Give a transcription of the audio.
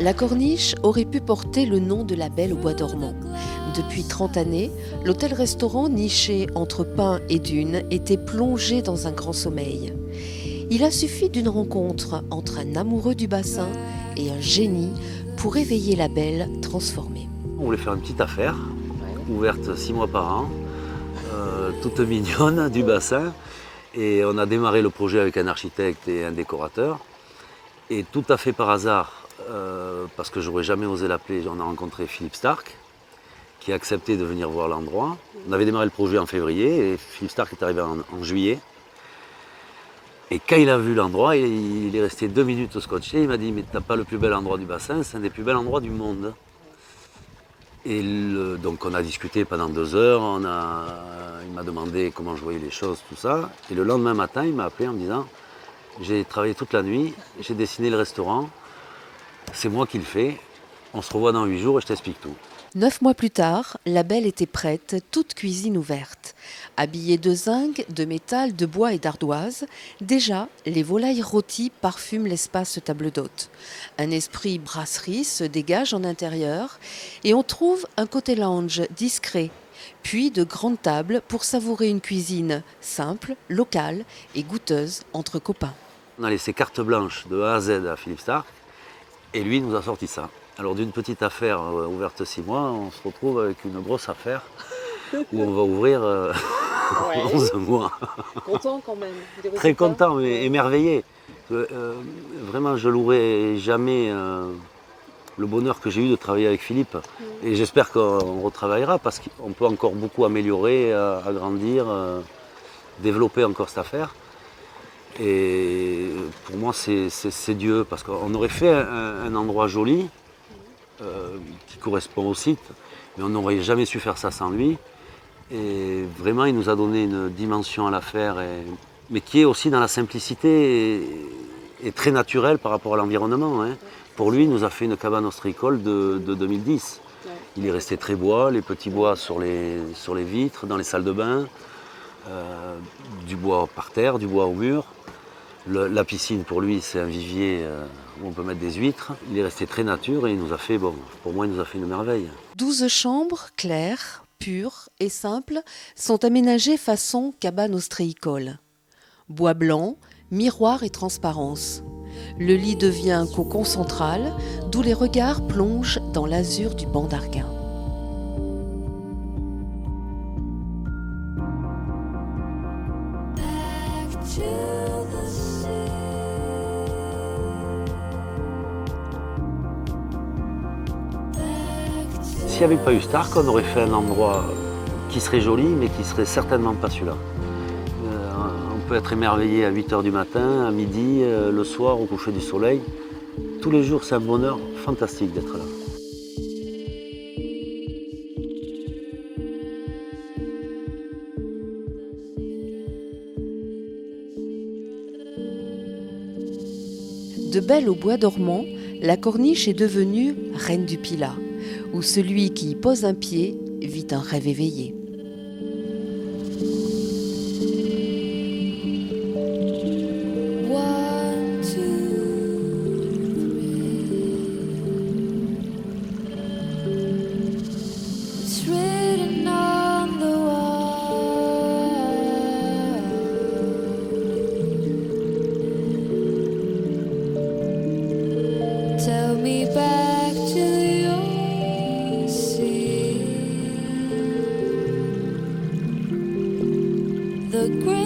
La corniche aurait pu porter le nom de la Belle au bois dormant. Depuis 30 années, l'hôtel-restaurant niché entre pins et dunes était plongé dans un grand sommeil. Il a suffi d'une rencontre entre un amoureux du bassin et un génie pour éveiller la Belle transformée. On voulait faire une petite affaire, ouverte 6 mois par an, toute mignonne du bassin. Et on a démarré le projet avec un architecte et un décorateur. Et tout à fait par hasard, parce que j'aurais jamais osé l'appeler, on a rencontré Philippe Starck, qui a accepté de venir voir l'endroit. On avait démarré le projet en février et Philippe Starck est arrivé en juillet. Et quand il a vu l'endroit, il est resté 2 minutes scotché. Il m'a dit « Mais t'as pas le plus bel endroit du bassin, c'est un des plus bels endroits du monde. » Et donc on a discuté pendant 2 heures, il m'a demandé comment je voyais les choses, tout ça. Et le lendemain matin, il m'a appelé en me disant « J'ai travaillé toute la nuit, j'ai dessiné le restaurant, c'est moi qui le fais, on se revoit dans 8 jours et je t'explique tout. » 9 mois plus tard, la Belle était prête, toute cuisine ouverte. Habillée de zinc, de métal, de bois et d'ardoise, déjà, les volailles rôties parfument l'espace table d'hôte. Un esprit brasserie se dégage en intérieur et on trouve un côté lounge discret, puis de grandes tables pour savourer une cuisine simple, locale et goûteuse entre copains. On a laissé carte blanche de A à Z à Philippe Starck et lui nous a sorti ça. Alors d'une petite affaire ouverte 6 mois, on se retrouve avec une grosse affaire où on va ouvrir 11 mois. Content quand même. Très content et émerveillé. Vraiment, je louerai jamais le bonheur que j'ai eu de travailler avec Philippe. Et j'espère qu'on retravaillera parce qu'on peut encore beaucoup améliorer, agrandir, développer encore cette affaire. Et pour moi, c'est Dieu parce qu'on aurait fait un endroit joli, qui correspond au site, mais on n'aurait jamais su faire ça sans lui. Et vraiment, il nous a donné une dimension à l'affaire, mais qui est aussi dans la simplicité et très naturelle par rapport à l'environnement. Hein. Pour lui, il nous a fait une cabane ostréicole de 2010. Il est resté très bois, les petits bois sur les vitres, dans les salles de bain, du bois par terre, du bois au mur. La piscine, pour lui, c'est un vivier où on peut mettre des huîtres. Il est resté très nature et il nous a fait, pour moi, il nous a fait une merveille. 12 chambres claires, pures et simples sont aménagées façon cabane ostréicole. Bois blanc, miroir et transparence. Le lit devient un cocon central, d'où les regards plongent dans l'azur du banc d'Arguin. S'il n'y avait pas eu Starck, on aurait fait un endroit qui serait joli, mais qui serait certainement pas celui-là. On peut être émerveillé à 8 h du matin, à midi, le soir, au coucher du soleil. Tous les jours, c'est un bonheur fantastique d'être là. De Belle au bois dormant, la corniche est devenue reine du Pilat, où celui qui y pose un pied vit un rêve éveillé. Tell me back to your sea. The great